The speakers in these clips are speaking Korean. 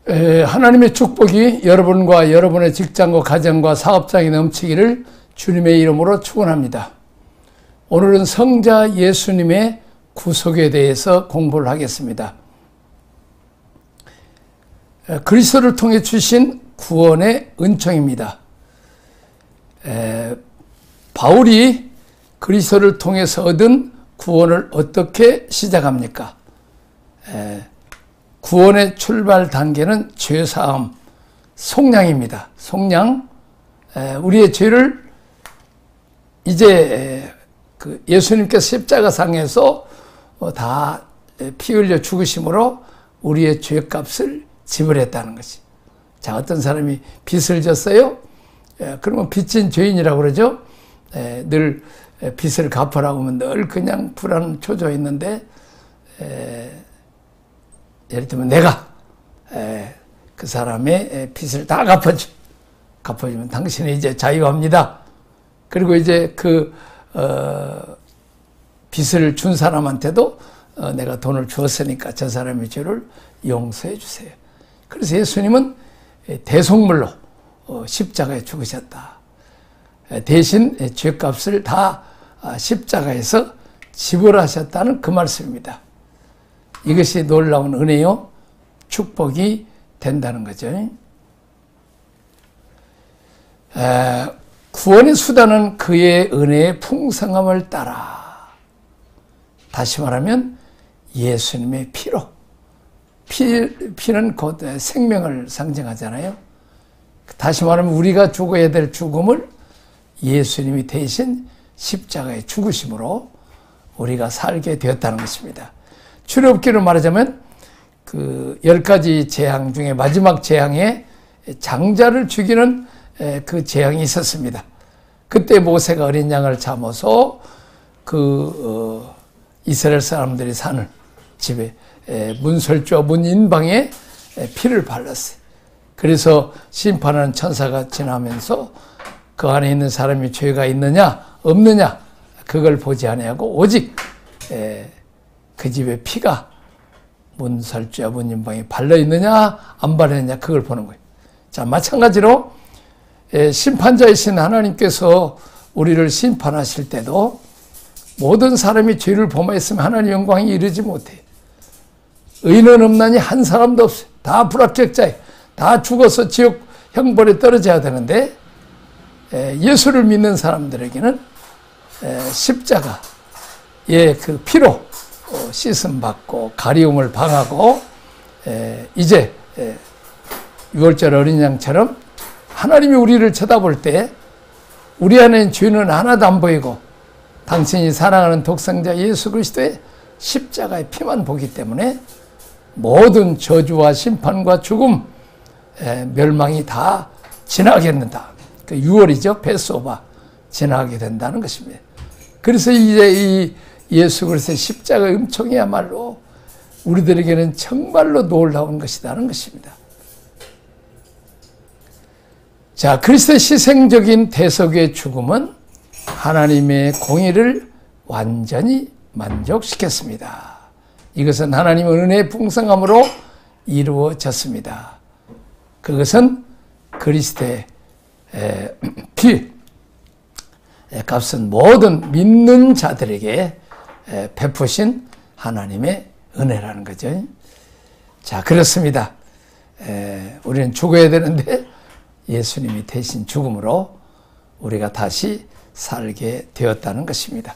하나님의 축복이 여러분과 여러분의 직장과 가정과 사업장에 넘치기를 주님의 이름으로 축원합니다. 오늘은 성자 예수님의 구속에 대해서 공부를 하겠습니다. 그리스도를 통해 주신 구원의 은총입니다. 바울이 그리스도를 통해서 얻은 구원을 어떻게 시작합니까? 구원의 출발 단계는 죄사함, 속량입니다. 속량, 우리의 죄를 이제 예수님께서 십자가상에서 다 피 흘려 죽으심으로 우리의 죄값을 지불했다는 것이. 자, 어떤 사람이 빚을 졌어요? 그러면 빚진 죄인이라고 그러죠. 늘 빚을 갚으라고 하면 늘 그냥 불안 초조해 있는데, 예를 들면 내가 그 사람의 빚을 다 갚아주면 당신은 이제 자유합니다. 그리고 이제 빚을 준 사람한테도 내가 돈을 주었으니까 저 사람의 죄를 용서해 주세요. 그래서 예수님은 대속물로 십자가에 죽으셨다. 대신 죄값을 다 십자가에서 지불하셨다는 그 말씀입니다. 이것이 놀라운 은혜요, 축복이 된다는 거죠. 구원의 수단은 그의 은혜의 풍성함을 따라, 다시 말하면 예수님의 피로, 피는 곧 생명을 상징하잖아요. 다시 말하면 우리가 죽어야 될 죽음을 예수님이 대신 십자가에 죽으심으로 우리가 살게 되었다는 것입니다. 출애굽기로 말하자면 10가지 재앙 중에 마지막 재앙에 장자를 죽이는 그 재앙이 있었습니다. 그때 모세가 어린 양을 잡아서 이스라엘 사람들이 사는 집에 문설주와 문인방에 피를 발랐어요. 그래서 심판하는 천사가 지나면서 그 안에 있는 사람이 죄가 있느냐 없느냐 그걸 보지 아니하고 오직 그 집에 피가 문설주와 문인방에 발라있느냐 안 발라있느냐 그걸 보는 거예요. 자, 마찬가지로 심판자이신 하나님께서 우리를 심판하실 때도 모든 사람이 죄를 범하였으면 하나님 영광이 이르지 못해요. 의인은 없나니 한 사람도 없어요. 다 불합격자예요. 다 죽어서 지옥 형벌에 떨어져야 되는데 예수를 믿는 사람들에게는 십자가의 그 피로 씻음받고 가리움을 방하고 이제 6월절 어린 양처럼 하나님이 우리를 쳐다볼 때 우리 안에 죄는 하나도 안 보이고 당신이 사랑하는 독생자 예수 그리스도의 십자가의 피만 보기 때문에 모든 저주와 심판과 죽음, 멸망이 다 지나가겠는다. 그 6월이죠. 패스오버 지나가게 된다는 것입니다. 그래서 이제 이 예수 그리스도의 십자가의 은총이야말로 우리들에게는 정말로 놀라운 것이라는 것입니다. 자, 그리스도의 희생적인 대속의 죽음은 하나님의 공의를 완전히 만족시켰습니다. 이것은 하나님의 은혜의 풍성함으로 이루어졌습니다. 그것은 그리스도의 피 값은 모든 믿는 자들에게 베푸신 하나님의 은혜라는 거죠. 자, 그렇습니다. 우리는 죽어야 되는데 예수님이 대신 죽음으로 우리가 다시 살게 되었다는 것입니다.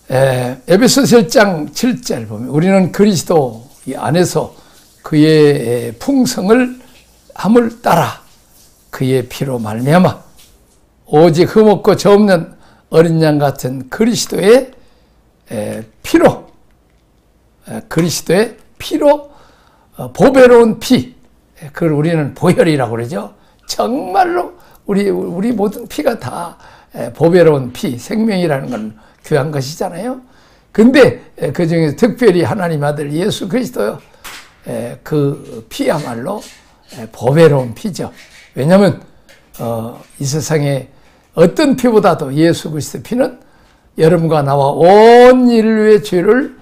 에베소서 1장 7절 보면 우리는 그리스도 안에서 그의 풍성을 함을 따라 그의 피로 말미암아 오직 흠없고 저 없는 어린 양 같은 그리스도의 피로 보배로운 피, 그걸 우리는 보혈이라고 그러죠. 정말로 우리 모든 피가 다 보배로운 피, 생명이라는 건 귀한 것이잖아요. 근데 그 중에서 특별히 하나님 아들 예수 그리스도 그 피야말로 보배로운 피죠. 왜냐하면 이 세상에 어떤 피보다도 예수 그리스도 피는 여러분과 나와 온 인류의 죄를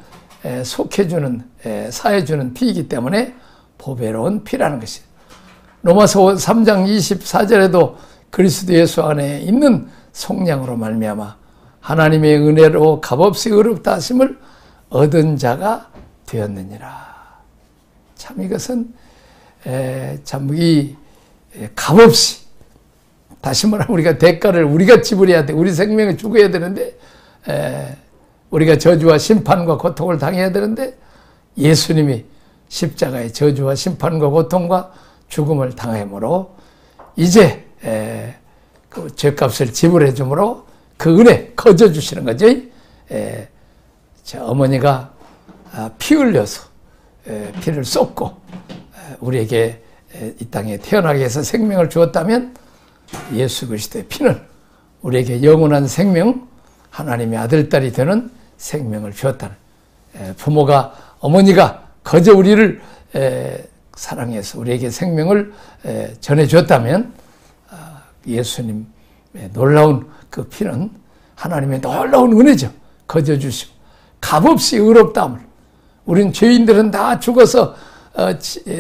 속해주는, 사해주는 피이기 때문에 보배로운 피라는 것이에요. 로마서 3장 24절에도 그리스도 예수 안에 있는 속량으로 말미암아 하나님의 은혜로 값없이 의롭다 하심을 얻은 자가 되었느니라. 참 이것은 참 이 값없이, 다시 말하면 우리가 대가를 우리가 지불해야 돼. 우리 생명을 죽어야 되는데, 우리가 저주와 심판과 고통을 당해야 되는데, 예수님이 십자가의 저주와 심판과 고통과 죽음을 당함으로 이제 그 죄값을 지불해 주므로 그 은혜 거저 주시는 거죠. 어머니가 피 흘려서 피를 쏟고 우리에게 이 땅에 태어나게 해서 생명을 주었다면, 예수 그리스도의 피는 우리에게 영원한 생명, 하나님의 아들딸이 되는 생명을 주었다는, 부모가, 어머니가 거저 우리를 사랑해서 우리에게 생명을 전해주었다면, 예수님의 놀라운 그 피는 하나님의 놀라운 은혜죠. 거저 주시고 값없이 의롭다함을, 우린 죄인들은 다 죽어서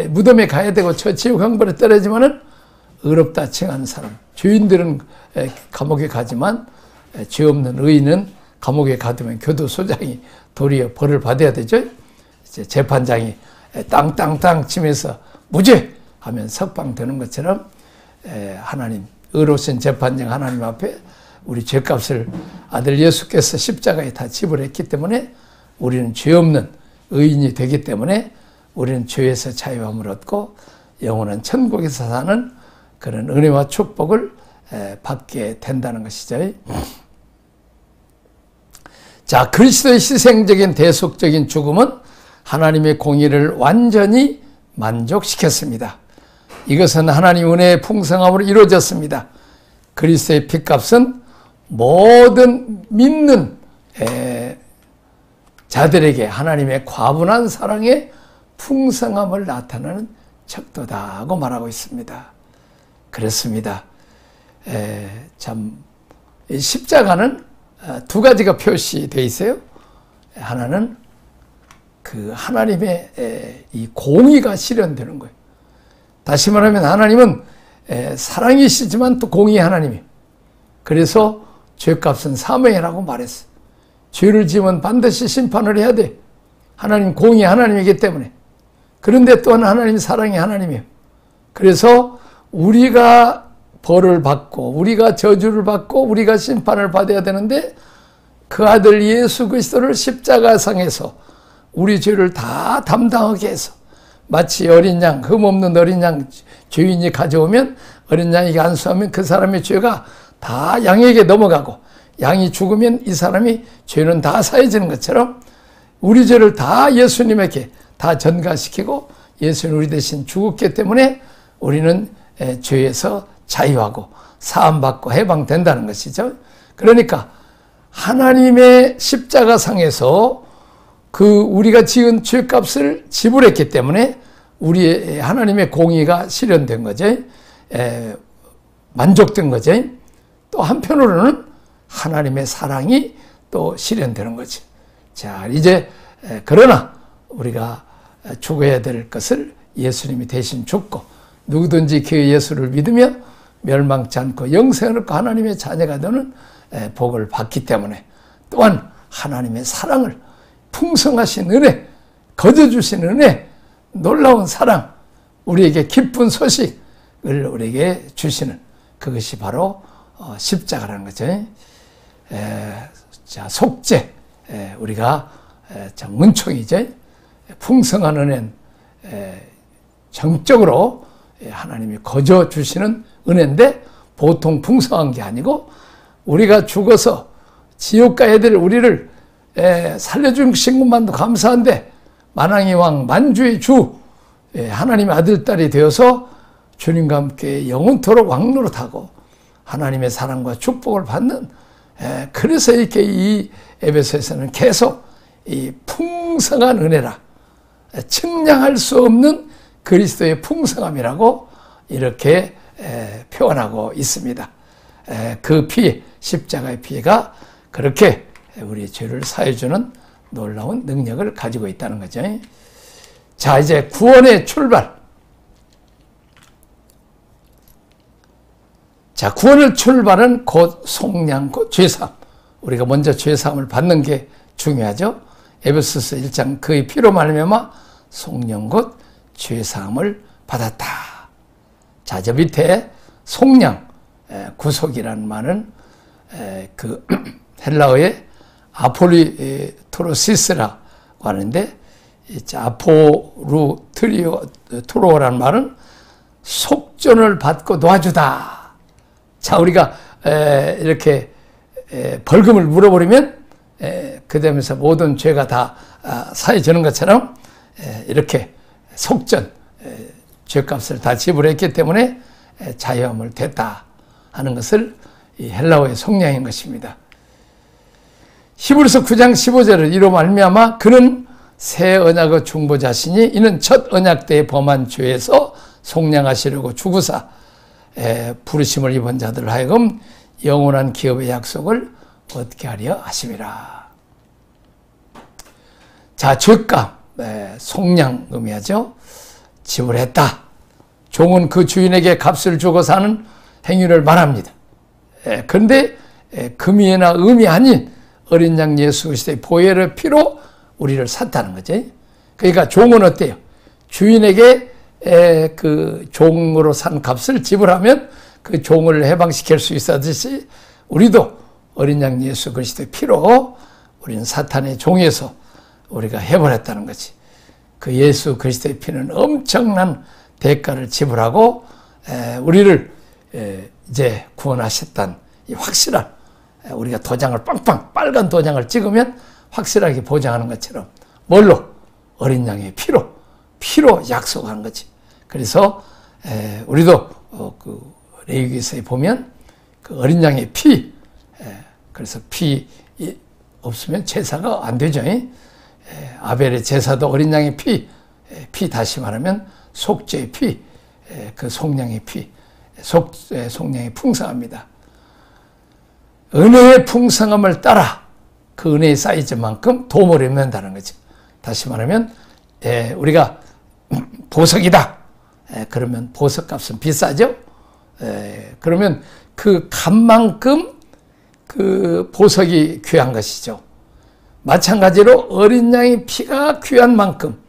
무덤에 가야 되고 저 지옥 형벌에 떨어지면은 의롭다 칭하는 사람, 죄인들은 감옥에 가지만 죄 없는 의인은 감옥에 가두면 교도소장이 도리어 벌을 받아야 되죠. 이제 재판장이 땅땅땅 치면서 무죄 하면 석방되는 것처럼, 하나님, 의로우신 재판장 하나님 앞에 우리 죄값을 아들 예수께서 십자가에 다 지불했기 때문에 우리는 죄 없는 의인이 되기 때문에 우리는 죄에서 자유함을 얻고 영원한 천국에서 사는 그런 은혜와 축복을 받게 된다는 것이죠. 자, 그리스도의 희생적인 대속적인 죽음은 하나님의 공의를 완전히 만족시켰습니다. 이것은 하나님 은혜의 풍성함으로 이루어졌습니다. 그리스도의 피값은 모든 믿는 자들에게 하나님의 과분한 사랑의 풍성함을 나타내는 척도다 고 말하고 있습니다. 그렇습니다. 참 십자가는 두 가지가 표시되어 있어요. 하나는 그 하나님의 이 공의가 실현되는 거예요. 다시 말하면 하나님은 사랑이시지만 또 공의 하나님이에요. 그래서 죄값은 사명이라고 말했어요. 죄를 지으면 반드시 심판을 해야 돼. 하나님 공의 하나님이기 때문에. 그런데 또한 하나님 사랑의 하나님이에요. 그래서 우리가 벌을 받고 우리가 저주를 받고 우리가 심판을 받아야 되는데, 그 아들 예수 그리스도를 십자가상에서 우리 죄를 다 담당하게 해서, 마치 어린 양, 흠없는 어린 양 죄인이 가져오면 어린 양이 안수하면 그 사람의 죄가 다 양에게 넘어가고, 양이 죽으면 이 사람이 죄는 다 사해지는 것처럼 우리 죄를 다 예수님에게 다 전가시키고, 예수는 우리 대신 죽었기 때문에 우리는 죄에서 자유하고 사함받고 해방된다는 것이죠. 그러니까 하나님의 십자가상에서 그 우리가 지은 죄값을 지불했기 때문에 우리의 하나님의 공의가 실현된 거죠. 만족된 거죠. 또 한편으로는 하나님의 사랑이 또 실현되는 거죠. 자, 이제 그러나 우리가 죽어야 될 것을 예수님이 대신 죽고, 누구든지 그 예수를 믿으며 멸망치 않고 영생을 얻고 하나님의 자녀가 되는 복을 받기 때문에, 또한 하나님의 사랑을, 풍성하신 은혜, 거저 주신 은혜, 놀라운 사랑, 우리에게 기쁜 소식을 우리에게 주시는 그것이 바로 십자가라는 거죠. 자, 속죄, 우리가 참 은총이죠. 풍성한 은혜는 정적으로 하나님이 거저 주시는 은혜인데, 보통 풍성한 게 아니고, 우리가 죽어서 지옥 가야 될 우리를 살려주신 것만도 감사한데, 만왕의 왕, 만주의 주, 하나님의 아들딸이 되어서 주님과 함께 영원토록 왕노릇하고 하나님의 사랑과 축복을 받는, 그래서 이렇게 이 에베소에서는 계속 이 풍성한 은혜라, 측량할 수 없는 그리스도의 풍성함이라고 이렇게 표현하고 있습니다. 그 피, 십자가의 피가 그렇게 우리 죄를 사해주는 놀라운 능력을 가지고 있다는 거죠. 자, 이제 구원의 출발. 자, 구원의 출발은 곧 속량, 곧 죄사함. 우리가 먼저 죄사함을 받는 게 중요하죠. 에베소서 1장 그의 피로 말미암아 속량 곧 죄사함을 받았다. 자, 저 밑에 속량, 구속이라는 말은 그 헬라어의 아폴리토로시스라고 하는데, 아포루트로라는 말은 속전을 받고 놓아주다. 자, 우리가 이렇게 벌금을 물어버리면 그 다음에서 모든 죄가 다 사해지는 것처럼 이렇게 속전, 죄값을 다 지불했기 때문에 자유함을 됐다 하는 것을 이 헬라어의 속량인 것입니다. 히브리서 9장 15절을 이로 말미암아 그는 새 언약의 중보자시니 이는 첫 언약 때에 범한 죄에서 속량하시려고 주구사 부르심을 입은 자들 하여금 영원한 기업의 약속을 얻게 하려 하심이라. 자, 죄값, 속량 의미하죠. 지불했다. 종은 그 주인에게 값을 주고 사는 행위를 말합니다. 그런데 금이나 음이 아닌 어린 양 예수 그리스도의 보혈의 피로 우리를 샀다는 거죠. 그러니까 종은 어때요? 주인에게 그 종으로 산 값을 지불하면 그 종을 해방시킬 수 있었듯이 우리도 어린 양 예수 그리스도의 피로 우리는 사탄의 종에서 우리가 해버렸다는 거지. 그 예수 그리스도의 피는 엄청난 대가를 지불하고 우리를 이제 구원하셨다는 이 확실한, 우리가 도장을 빵빵 빨간 도장을 찍으면 확실하게 보장하는 것처럼 뭘로? 어린 양의 피로 약속한 거지. 그래서 우리도 그 레위기서에 보면 그 어린 양의 피, 그래서 피 없으면 제사가 안 되죠. 아벨의 제사도 어린 양의 피 다시 말하면 속죄의 피, 그 속량의 피, 속량이 풍성합니다. 은혜의 풍성함을 따라 그 은혜의 사이즈만큼 도모를 맺는다는 거죠. 다시 말하면 우리가 보석이다. 그러면 보석값은 비싸죠. 그러면 그 값만큼 그 보석이 귀한 것이죠. 마찬가지로 어린 양의 피가 귀한 만큼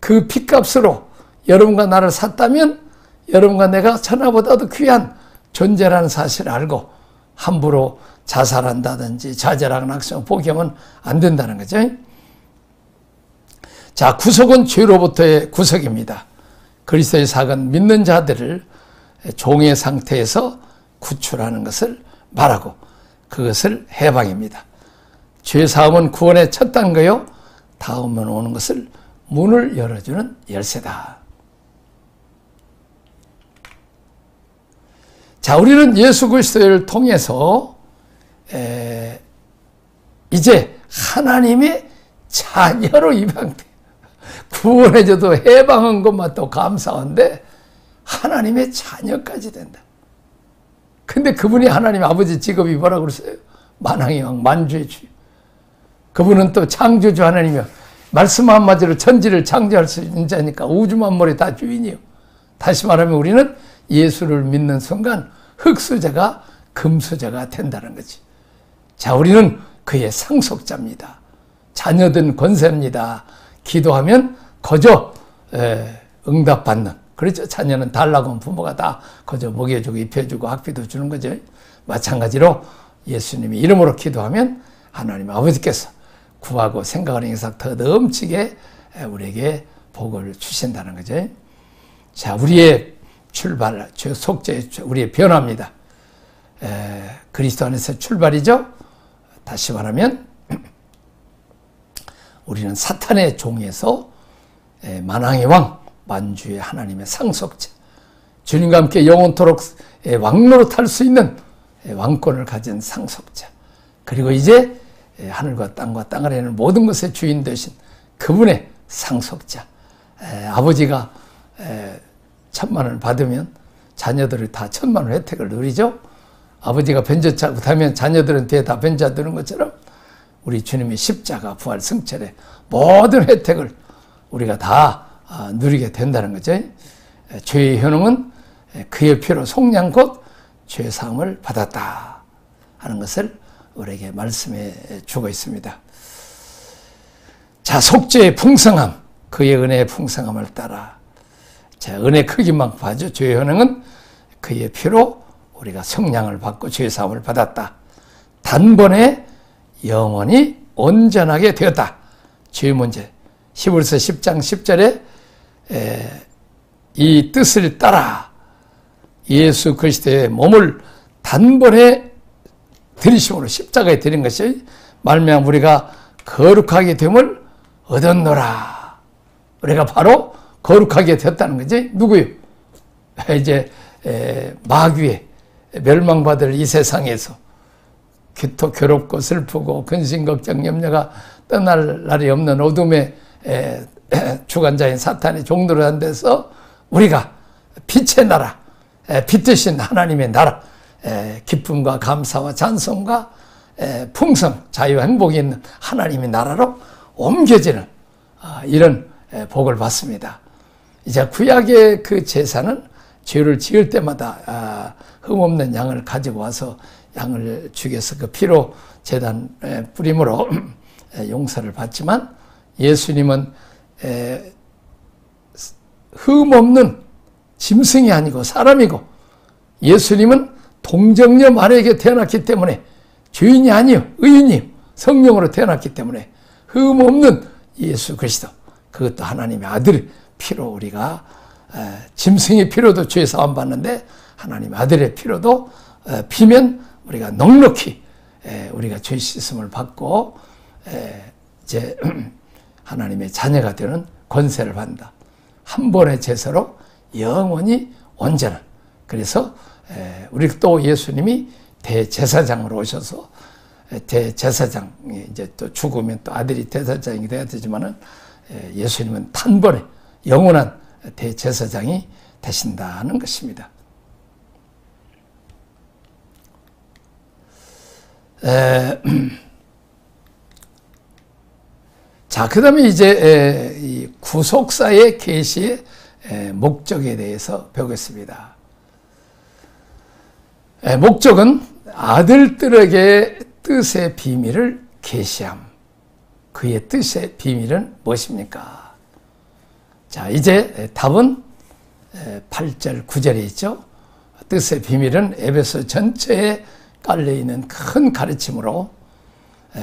그 피값으로 여러분과 나를 샀다면 여러분과 내가 천하보다도 귀한 존재라는 사실을 알고 함부로 자살한다든지 좌절하거나 악성 포기하면 안 된다는 거죠. 자, 구속은 죄로부터의 구속입니다. 그리스도의 사건 믿는 자들을 종의 상태에서 구출하는 것을 말하고 그것을 해방입니다. 죄사함은 구원의 첫 단계요, 다음은 오는 것을 문을 열어주는 열쇠다. 자, 우리는 예수 그리스도를 통해서 이제 하나님의 자녀로 입양돼. 구원해줘도 해방한 것만 또 감사한데 하나님의 자녀까지 된다. 근데 그분이 하나님 아버지 직업이 뭐라고 그랬어요? 만왕의 왕, 만주의 주. 그분은 또 창조주 하나님이요. 말씀 한마디로 천지를 창조할 수 있는 자니까 우주 만물의 다 주인이요. 다시 말하면 우리는 예수를 믿는 순간 흙수저가 금수저가 된다는 거지. 자, 우리는 그의 상속자입니다. 자녀된 권세입니다. 기도하면 거저 응답받는. 그렇죠. 자녀는 달라고 하면 부모가 다 거저 먹여주고 입혀주고 학비도 주는 거죠. 마찬가지로 예수님이 이름으로 기도하면 하나님 아버지께서 구하고 생각하는 이상 더 넘치게 우리에게 복을 주신다는 거죠. 자, 우리의 출발, 속죄, 우리의 변화입니다. 그리스도 안에서 출발이죠. 다시 말하면 우리는 사탄의 종에서 만왕의 왕, 만주의 하나님의 상속자, 주님과 함께 영원토록 왕노릇할 수 있는 왕권을 가진 상속자, 그리고 이제 하늘과 땅과 땅 아래는 모든 것의 주인 되신 그분의 상속자. 아버지가 1,000만 원을 받으면 자녀들이 다 1,000만 원 혜택을 누리죠. 아버지가 변제차 타면 자녀들은 뒤에 다 변제되는 것처럼 우리 주님의 십자가 부활 승천의 모든 혜택을 우리가 다 누리게 된다는 거죠. 죄의 효능은 그의 피로 속량 곧 죄 사함을 받았다 하는 것을 우리에게 말씀해 주고 있습니다. 자, 속죄의 풍성함, 그의 은혜의 풍성함을 따라, 자, 은혜 크기만 봐죠. 죄의 효능은 그의 피로 우리가 속량을 받고 죄 사함을 받았다. 단번에 영원히 온전하게 되었다. 죄의 문제. 히브리서 10장 10절에 이 뜻을 따라 예수 그리스도의 몸을 단번에 들이심으로 십자가에 드린 것이 말미암아 우리가 거룩하게 됨을 얻었노라. 우리가 바로 거룩하게 되었다는 거지. 누구요? 이제 마귀의 멸망받을 이 세상에서 기토 괴롭고 슬프고 근심 걱정 염려가 떠날 날이 없는 어둠의 주관자인 사탄의 종노릇 한 데서 우리가 빛의 나라, 빛 대신 하나님의 나라, 기쁨과 감사와 찬송과 풍성, 자유와 행복이 있는 하나님의 나라로 옮겨지는 이런 복을 받습니다. 이제 구약의 그 제사는 죄를 지을 때마다 흠없는 양을 가지고 와서 양을 죽여서 그 피로 제단 뿌림으로 용서를 받지만 예수님은 흠없는 짐승이 아니고 사람이고 예수님은 동정녀 마리아에게 태어났기 때문에 죄인이 아니요 의인이요 성령으로 태어났기 때문에 흠없는 예수 그리스도, 그것도 하나님의 아들의 피로 우리가 짐승의 피로도 죄 사함 받는데 하나님의 아들의 피로도 피면 우리가 넉넉히 우리가 죄 씻음을 받고 이제 하나님의 자녀가 되는 권세를 받는다. 한 번의 제사로 영원히 온전한. 그래서 우리 또 예수님이 대제사장으로 오셔서 대제사장, 이제 또 죽으면 또 아들이 대제사장이 돼야 되지만은 예수님은 단번에 영원한 대제사장이 되신다는 것입니다. 자, 그 다음에 이제 이 구속사의 계시의 목적에 대해서 배우겠습니다. 목적은 아들들에게 뜻의 비밀을 계시함. 그의 뜻의 비밀은 무엇입니까? 자, 이제 답은 8절, 9절에 있죠. 뜻의 비밀은 에베소 전체에 깔려있는 큰 가르침으로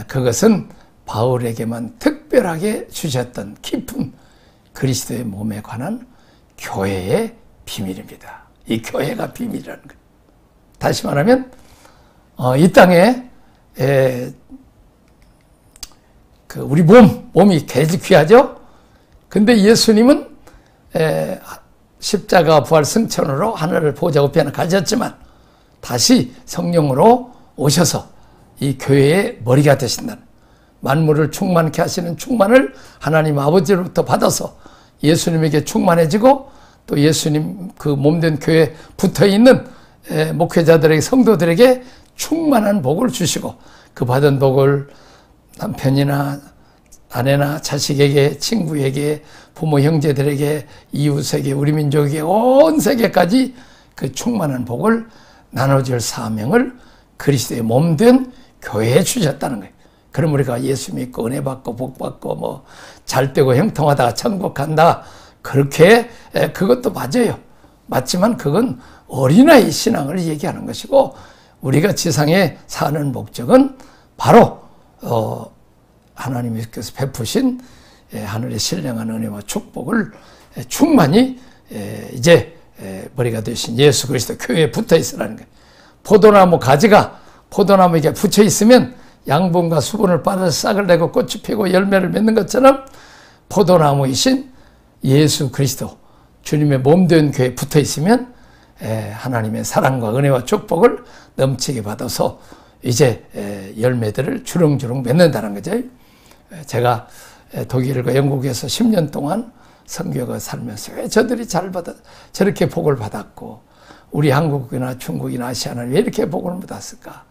그것은 바울에게만 특별하게 주셨던 깊은 그리스도의 몸에 관한 교회의 비밀입니다. 이 교회가 비밀이라는 거예요. 다시 말하면 이 땅에 우리 몸이 귀하죠. 근데 예수님은 십자가 부활 승천으로 하늘을 보좌 우편에 가셨지만 다시 성령으로 오셔서 이 교회의 머리가 되신다는, 만물을 충만케 하시는 충만을 하나님 아버지로부터 받아서 예수님에게 충만해지고 또 예수님 그 몸된 교회에 붙어있는 목회자들에게, 성도들에게 충만한 복을 주시고 그 받은 복을 남편이나 아내나 자식에게, 친구에게, 부모 형제들에게, 이웃에게, 우리 민족에게, 온 세계까지 그 충만한 복을 나눠줄 사명을 그리스도의 몸된 교회에 주셨다는 거예요. 그럼 우리가 예수 믿고 은혜 받고 복 받고 뭐 잘 되고 형통하다가 천국 간다, 그렇게 그것도 맞아요. 맞지만 그건 어린아이 신앙을 얘기하는 것이고, 우리가 지상에 사는 목적은 바로 하나님께서 베푸신 하늘의 신령한 은혜와 축복을 충만히 이제 머리가 되신 예수 그리스도 교회에 붙어 있으라는 거예요. 포도나무 가지가 포도나무에게 붙여 있으면 양분과 수분을 받아서 싹을 내고 꽃이 피고 열매를 맺는 것처럼 포도나무이신 예수 그리스도 주님의 몸된 교회에 붙어 있으면 하나님의 사랑과 은혜와 축복을 넘치게 받아서 이제 열매들을 주렁주렁 맺는다는 거죠. 제가 독일과 영국에서 10년 동안 선교가 살면서 왜 저들이 저렇게 복을 받았고 우리 한국이나 중국이나 아시아는 왜 이렇게 복을 못 받았을까?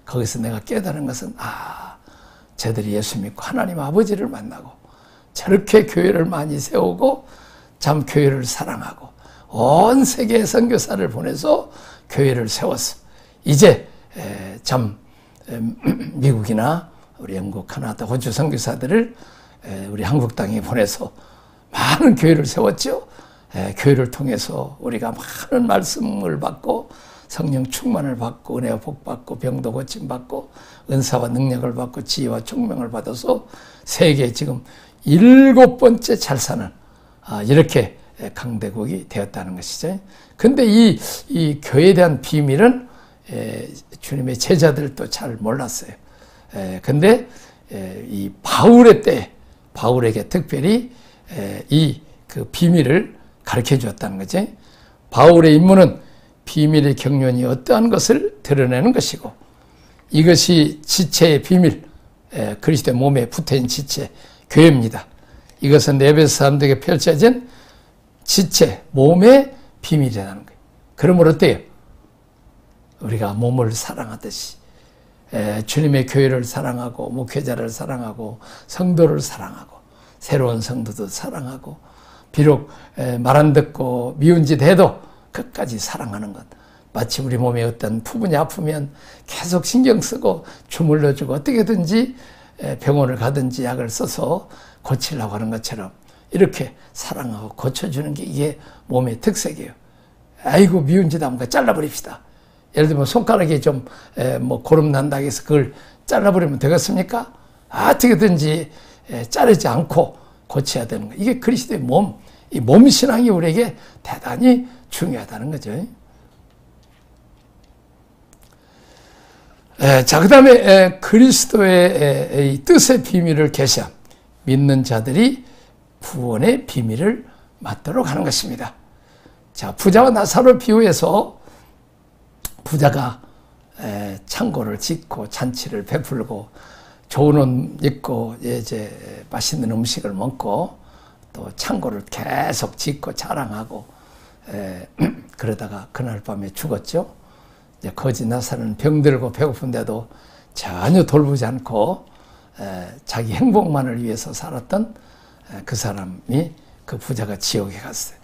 거기서 내가 깨달은 것은 저들이 예수 믿고 하나님 아버지를 만나고 저렇게 교회를 많이 세우고 참 교회를 사랑하고 온 세계에 선교사를 보내서 교회를 세웠어. 이제 참 미국이나 우리 영국, 카나다, 호주 선교사들을 우리 한국 땅에 보내서 많은 교회를 세웠죠. 교회를 통해서 우리가 많은 말씀을 받고 성령 충만을 받고 은혜와 복 받고 병도 고침 받고 은사와 능력을 받고 지혜와 총명을 받아서 세계 지금 7번째 잘 사는 이렇게 강대국이 되었다는 것이죠. 근데 이 교회에 대한 비밀은 주님의 제자들도 잘 몰랐어요. 근데 이 바울의 때 바울에게 특별히 이 그 비밀을 가르쳐 주었다는 거죠. 바울의 임무는 비밀의 경륜이 어떠한 것을 드러내는 것이고 이것이 지체의 비밀, 그리스도의 몸에 붙어있는 지체, 교회입니다. 이것은 에베소 사람들에게 펼쳐진 지체, 몸의 비밀이라는 거예요. 그러면 어때요? 우리가 몸을 사랑하듯이 주님의 교회를 사랑하고 목회자를 사랑하고 성도를 사랑하고 새로운 성도도 사랑하고 비록 말 안 듣고 미운 짓 해도 끝까지 사랑하는 것. 마치 우리 몸에 어떤 부분이 아프면 계속 신경 쓰고 주물러주고 어떻게든지 병원을 가든지 약을 써서 고치려고 하는 것처럼 이렇게 사랑하고 고쳐주는 게 이게 몸의 특색이에요. 아이고 미운 짓 하면 잘라버립시다. 예를 들면 손가락이 좀 뭐 고름 난다고 해서 그걸 잘라버리면 되겠습니까? 어떻게든지 자르지 않고 고쳐야 되는 거예요. 이게 그리스도의 몸, 이 몸신앙이 우리에게 대단히 중요하다는 거죠. 자, 그 다음에 그리스도의 뜻의 비밀을 계시한 믿는 자들이 구원의 비밀을 맞도록 하는 것입니다. 자, 부자와 나사로 비유해서 부자가 창고를 짓고 잔치를 베풀고 좋은 옷 입고 이제 맛있는 음식을 먹고 또 창고를 계속 짓고 자랑하고 그러다가 그날 밤에 죽었죠. 이제 거지 나사로는 병들고 배고픈데도 전혀 돌보지 않고 자기 행복만을 위해서 살았던 그 사람이 그 부자가 지옥에 갔어요.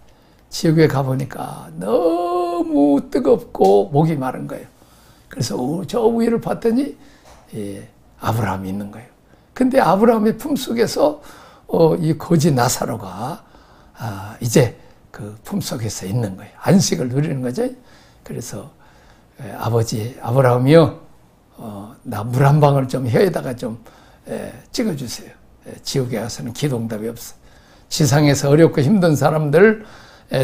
지옥에 가보니까 너무 뜨겁고 목이 마른 거예요. 그래서 저 위를 봤더니 아브라함이 있는 거예요. 근데 아브라함의 품속에서 이 거지 나사로가 이제 그 품속에서 있는 거예요. 안식을 누리는 거죠. 그래서 아버지 아브라함이요, 나 물 한 방울 좀 혀에다가 좀 찍어주세요. 지옥에 가서는 기도응답이 없어. 지상에서 어렵고 힘든 사람들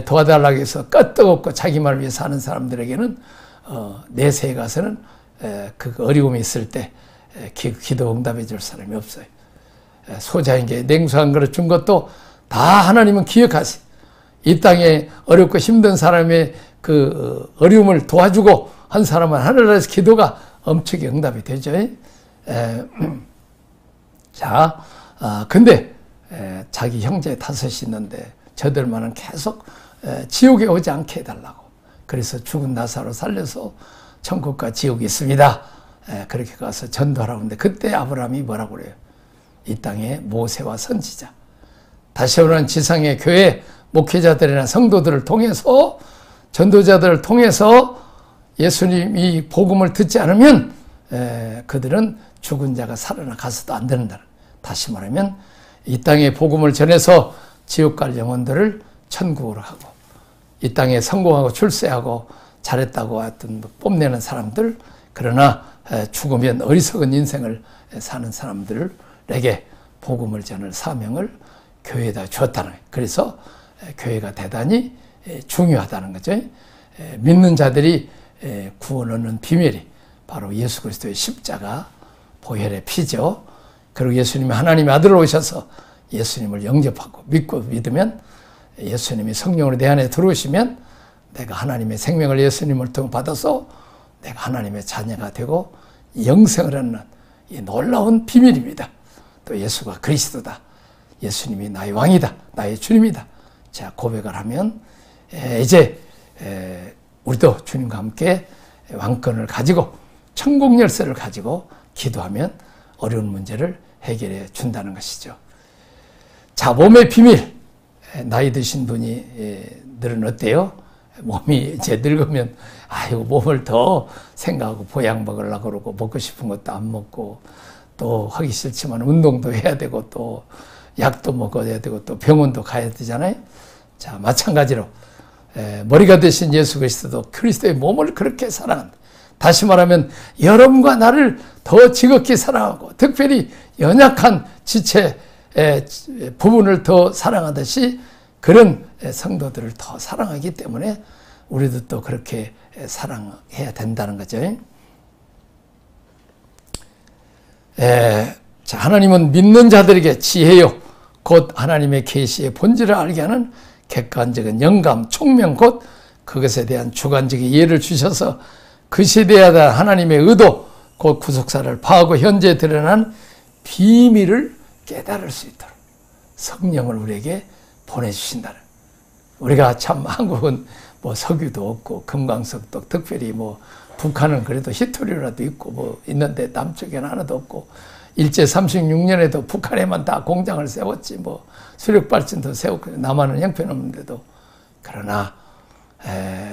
도와달라고 해서 끄떡없고 자기만을 위해 사는 사람들에게는 내세에 가서는 그 어려움이 있을 때 기도 응답해 줄 사람이 없어요. 소자에게 냉수 한 그릇 준 것도 다 하나님은 기억하세요. 이 땅에 어렵고 힘든 사람의 그 어려움을 도와주고 한 사람은 하늘나라에서 기도가 엄청나게 응답이 되죠. 자, 근데 자기 형제 5이 있는데 저들만은 계속 지옥에 오지 않게 해달라고. 그래서 죽은 나사로 살려서 천국과 지옥이 있습니다. 그렇게 가서 전도하라고 하는데 그때 아브라함이 뭐라고 그래요? 이 땅에 모세와 선지자, 다시 오는 지상의 교회 목회자들이나 성도들을 통해서 전도자들을 통해서 예수님이 복음을 듣지 않으면 그들은 죽은 자가 살아나 가서도 안 된다. 다시 말하면 이 땅에 복음을 전해서 지옥 갈 영혼들을 천국으로 하고 이 땅에 성공하고 출세하고 잘했다고 하여튼 뽐내는 사람들, 그러나 죽으면 어리석은 인생을 사는 사람들에게 복음을 전할 사명을 교회에다 주었다는 거예요. 그래서 교회가 대단히 중요하다는 거죠. 믿는 자들이 구원 얻는 비밀이 바로 예수 그리스도의 십자가 보혈의 피죠. 그리고 예수님이 하나님의 아들로 오셔서 예수님을 영접하고 믿고 믿으면 예수님이 성령으로 내 안에 들어오시면 내가 하나님의 생명을 예수님을 통해 받아서 내가 하나님의 자녀가 되고 영생을 얻는 이 놀라운 비밀입니다. 또 예수가 그리스도다. 예수님이 나의 왕이다. 나의 주님이다. 자, 고백을 하면 이제 우리도 주님과 함께 왕권을 가지고 천국 열쇠를 가지고 기도하면 어려운 문제를 해결해 준다는 것이죠. 자, 몸의 비밀. 나이 드신 분들은 어때요? 몸이 이제 늙으면 아이고 몸을 더 생각하고 보양 먹으려고 그러고 먹고 싶은 것도 안 먹고 또 하기 싫지만 운동도 해야 되고 또 약도 먹어야 되고 또 병원도 가야 되잖아요. 자, 마찬가지로 머리가 되신 예수 그리스도도 그리스도의 몸을 그렇게 사랑한다. 다시 말하면 여러분과 나를 더 지극히 사랑하고 특별히 연약한 지체 부분을 더 사랑하듯이 그런 성도들을 더 사랑하기 때문에 우리도 또 그렇게 사랑해야 된다는 거죠. 자, 하나님은 믿는 자들에게 지혜요 곧 하나님의 계시의 본질을 알게 하는 객관적인 영감, 총명 곧 그것에 대한 주관적인 이해를 주셔서 그 시대에 대한 하나님의 의도 곧 구속사를 파하고 현재 드러난 비밀을 깨달을 수 있도록 성령을 우리에게 보내주신다는. 우리가 참 한국은 뭐 석유도 없고 금강석도 특별히 뭐 북한은 그래도 히토리라도 있고 뭐 있는데 남쪽에는 하나도 없고 일제 36년에도 북한에만 다 공장을 세웠지 뭐 수력발전도 세웠고 남한은 형편없는데도 그러나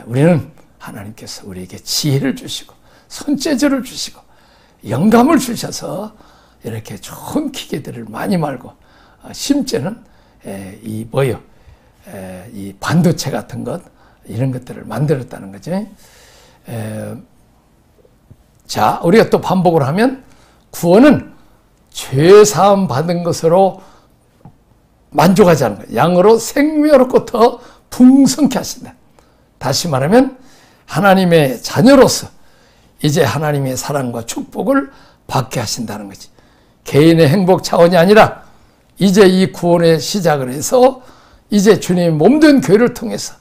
우리는 하나님께서 우리에게 지혜를 주시고 손재주를 주시고 영감을 주셔서 이렇게 좋은 기계들을 많이 말고 심지어는 이 반도체 같은 것 이런 것들을 만들었다는 거죠. 자, 우리가 또 반복을 하면 구원은 죄 사함 받은 것으로 만족하지 않는 거예요. 양으로 생명으로 더 풍성케 하신다. 다시 말하면 하나님의 자녀로서 이제 하나님의 사랑과 축복을 받게 하신다는 거지. 개인의 행복 차원이 아니라 이제 이 구원의 시작을 해서 이제 주님의 몸된 교회를 통해서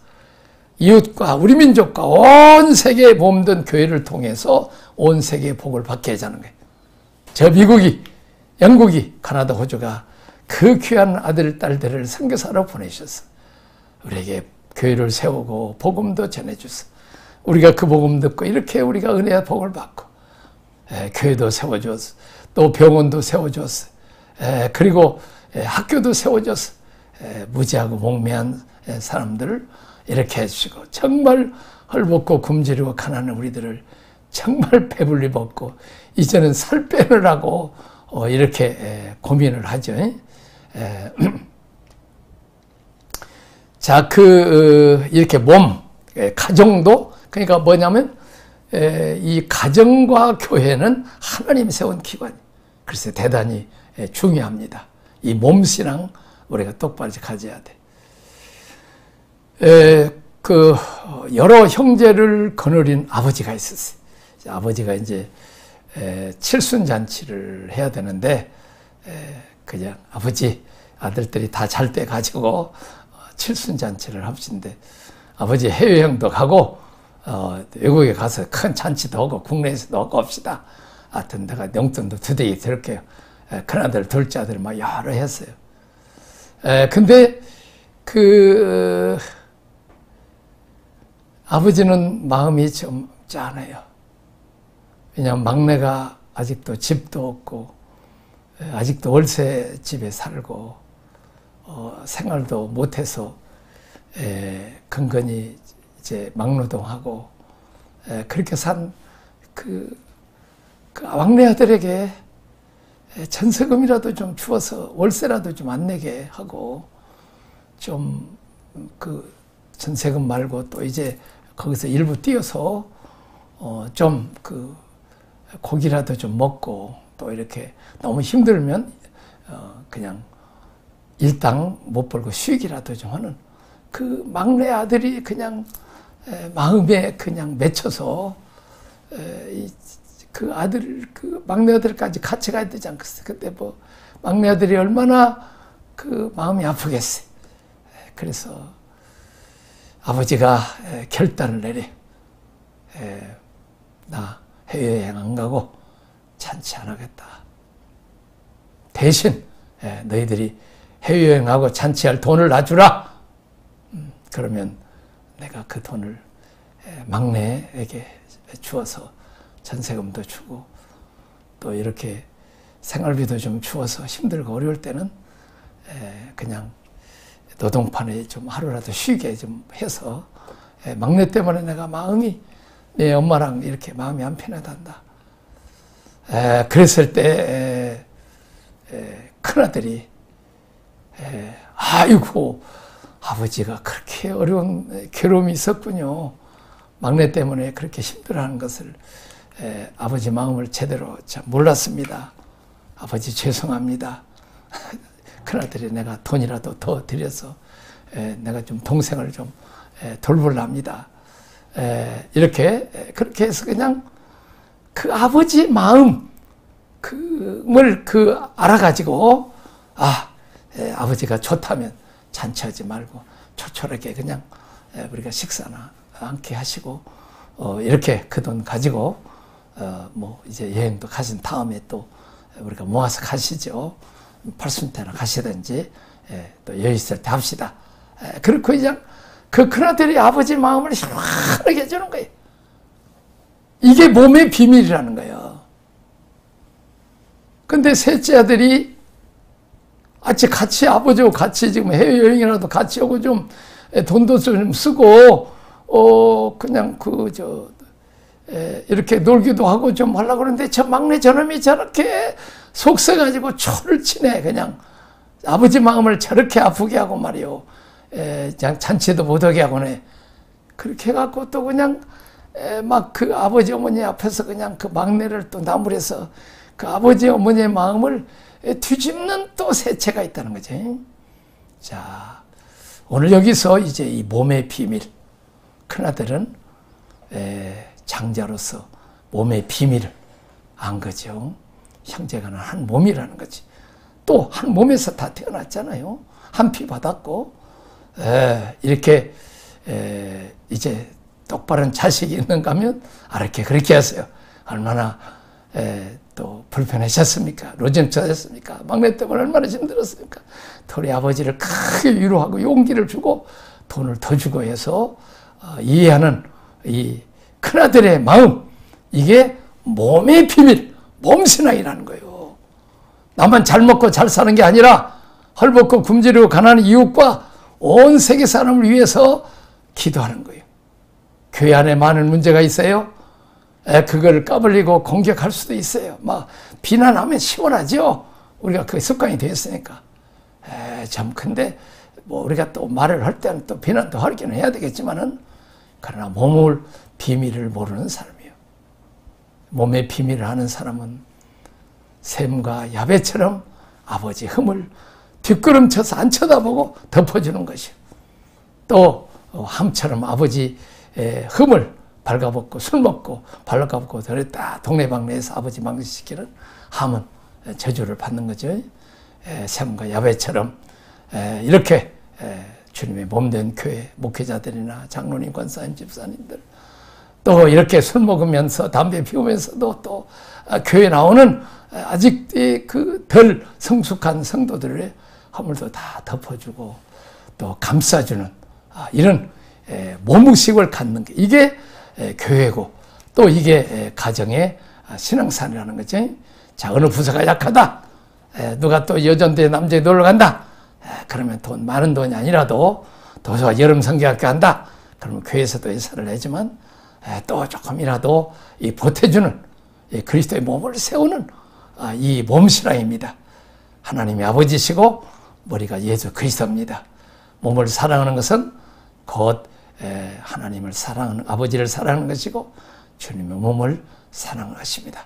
이웃과 우리 민족과 온 세계의 몸된 교회를 통해서 온 세계의 복을 받게 하자는 거예요. 저 미국이, 영국이, 카나다, 호주가 그 귀한 아들, 딸들을 선교사로 보내주셔서 우리에게 교회를 세우고 복음도 전해주셔서 우리가 그 복음 듣고 이렇게 우리가 은혜의 복을 받고 교회도 세워주었어. 또 병원도 세워주었어. 그리고 학교도 세워줘서 무지하고 목매한 사람들을 이렇게 해주시고 정말 헐벗고 굶주리고 가난한 우리들을 정말 배불리 먹고 이제는 살 빼느라고 이렇게 고민을 하죠. 자, 이렇게 몸, 가정도 그러니까 뭐냐면 이 가정과 교회는 하나님이 세운 기관이에요. 그래서 대단히 중요합니다. 이 몸신앙 우리가 똑바로 가져야 돼. 여러 형제를 거느린 아버지가 있었어요. 아버지가 이제 칠순잔치를 해야 되는데 그냥 아버지 아들들이 다 잘 때 가지고 칠순잔치를 합시는데 아버지 해외여행도 가고 외국에 가서 큰 잔치도 하고 국내에서도 하고 합시다. 하여튼 내가 용돈도 두대기 들게요. 큰아들 둘째 아들 막 여러 했어요. 근데 아버지는 마음이 좀 짠해요. 왜냐하면 막내가 아직도 집도 없고 아직도 월세 집에 살고 생활도 못해서 근근히 이제 막노동하고 그렇게 산 그 막내 아들에게 전세금이라도 좀 주어서 월세라도 좀 안 내게 하고 좀 전세금 말고 또 이제 거기서 일부 띄어서 좀 고기라도 좀 먹고 또 이렇게 너무 힘들면 그냥 일당 못 벌고 쉬기라도 좀 하는 그 막내 아들이 그냥 마음에 그냥 맺혀서 막내 아들까지 같이 가야 되지 않겠어요? 그때 뭐 막내 아들이 얼마나 마음이 아프겠어요. 그래서 아버지가 결단을 내려. 나 해외여행 안 가고 잔치 안 하겠다. 대신 너희들이 해외여행하고 잔치할 돈을 놔주라. 그러면 내가 그 돈을 막내에게 주어서 전세금도 주고 또 이렇게 생활비도 좀 주어서 힘들고 어려울 때는 그냥 노동판에 좀 하루라도 쉬게 좀 해서 막내 때문에 내가 마음이 내 엄마랑 이렇게 마음이 안 편하단다. 그랬을 때 큰아들이 아이고 아버지가 그렇게 어려운 괴로움이 있었군요. 막내 때문에 그렇게 힘들어하는 것을 아버지 마음을 제대로 참 몰랐습니다. 아버지 죄송합니다. 큰아들이 내가 돈이라도 더 드려서 내가 좀 동생을 좀 돌볼랍니다. 이렇게 그렇게 해서 그냥 그 아버지 마음 그걸 알아가지고 아버지가 좋다면 잔치하지 말고 초촐하게 그냥 우리가 식사나 함께 하시고 이렇게 그 돈 가지고 뭐 이제 여행도 가신 다음에 또 우리가 모아서 가시죠. 팔순태나 가시든지 또 여유 있을 때 합시다. 그렇고 그냥 그 큰아들이 아버지 마음을 시원하게 해주는 거예요. 이게 몸의 비밀이라는 거예요. 근데 셋째 아들이 같이 아버지하고 같이 지금 해외여행이라도 같이 오고 좀 돈도 좀 쓰고 그냥 이렇게 놀기도 하고 좀 하려고 그러는데 저 막내 저놈이 저렇게 속세가지고 초를 치네. 그냥 아버지 마음을 저렇게 아프게 하고 말이요. 그냥 잔치도 못하게 하고네. 그렇게 해갖고 또 그냥 막 그 아버지 어머니 앞에서 그냥 그 막내를 또 나무래서 그 아버지 어머니의 마음을 뒤집는 또 셋째가 있다는 거지. 자, 오늘 여기서 이제 이 몸의 비밀. 큰아들은 장자로서 몸의 비밀을 안 거죠. 형제가 한 몸이라는 거지. 또 한 몸에서 다 태어났잖아요. 한 피 받았고 이렇게 이제 똑바른 자식이 있는가 하면 이렇게 그렇게 하세요. 얼마나 또 불편하셨습니까? 노점차셨습니까? 막내 때문에 얼마나 힘들었습니까? 우리 아버지를 크게 위로하고 용기를 주고 돈을 더 주고 해서 이해하는 이 큰아들의 마음, 이게 몸의 비밀, 몸신앙이라는 거예요. 나만 잘 먹고 잘 사는 게 아니라 헐벗고 굶주리고 가난한 이웃과 온 세계 사람을 위해서 기도하는 거예요. 교회 안에 많은 문제가 있어요. 그걸 까불리고 공격할 수도 있어요. 막 비난하면 시원하죠. 우리가 그 습관이 되었으니까. 참 근데 뭐 우리가 또 말을 할 때는 또 비난도 하기는 해야 되겠지만은 그러나 몸을 비밀을 모르는 사람이에요. 몸의 비밀을 아는 사람은 샘과 야베처럼 아버지 흠을 뒷걸음쳐서 안 쳐다보고 덮어주는 것이요. 또 함처럼 아버지 흠을 발가벗고 술 먹고 발가벗고 그랬다 동네방네에서 아버지 망신시키는 함은 저주를 받는 거죠. 샘과 야베처럼 이렇게 주님의 몸된 교회 목회자들이나 장로님, 권사님, 집사님들 또 이렇게 술 먹으면서 담배 피우면서도 또 교회 나오는 아직 그 덜 성숙한 성도들의 허물도 다 덮어주고 또 감싸주는 이런 몸의식을 갖는 게 이게 교회고 또 이게 가정의 신앙생활이라는 거죠. 자, 어느 부서가 약하다. 누가 또 여전대 남자에 놀러 간다. 그러면 많은 돈이 아니라도 도서가 여름 성경학교 한다. 그러면 교회에서도 예산을 내지만 또 조금이라도 이 보태주는 그리스도의 몸을 세우는 이 몸신앙입니다. 하나님이 아버지시고 머리가 예수 그리스도입니다. 몸을 사랑하는 것은 곧 하나님을 사랑하는 아버지를 사랑하는 것이고 주님의 몸을 사랑하는 것입니다.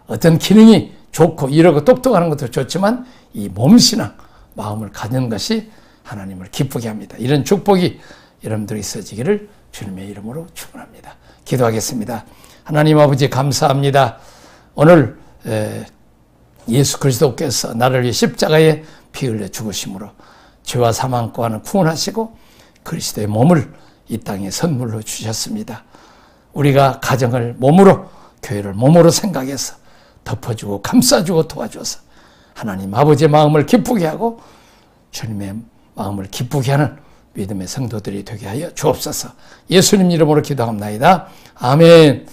어떤 기능이 좋고 이러고 똑똑하는 것도 좋지만 이 몸신앙 마음을 갖는 것이 하나님을 기쁘게 합니다. 이런 축복이 여러분들이 있어지기를 주님의 이름으로 축원합니다. 기도하겠습니다. 하나님 아버지 감사합니다. 오늘 예수 그리스도께서 나를 위해 십자가에 피 흘려 죽으심으로 죄와 사망과는 구원하시고 그리스도의 몸을 이 땅에 선물로 주셨습니다. 우리가 가정을 몸으로 교회를 몸으로 생각해서 덮어주고 감싸주고 도와줘서 하나님 아버지의 마음을 기쁘게 하고 주님의 마음을 기쁘게 하는 믿음의 성도들이 되게 하여 주옵소서. 예수님 이름으로 기도합니다. 아멘.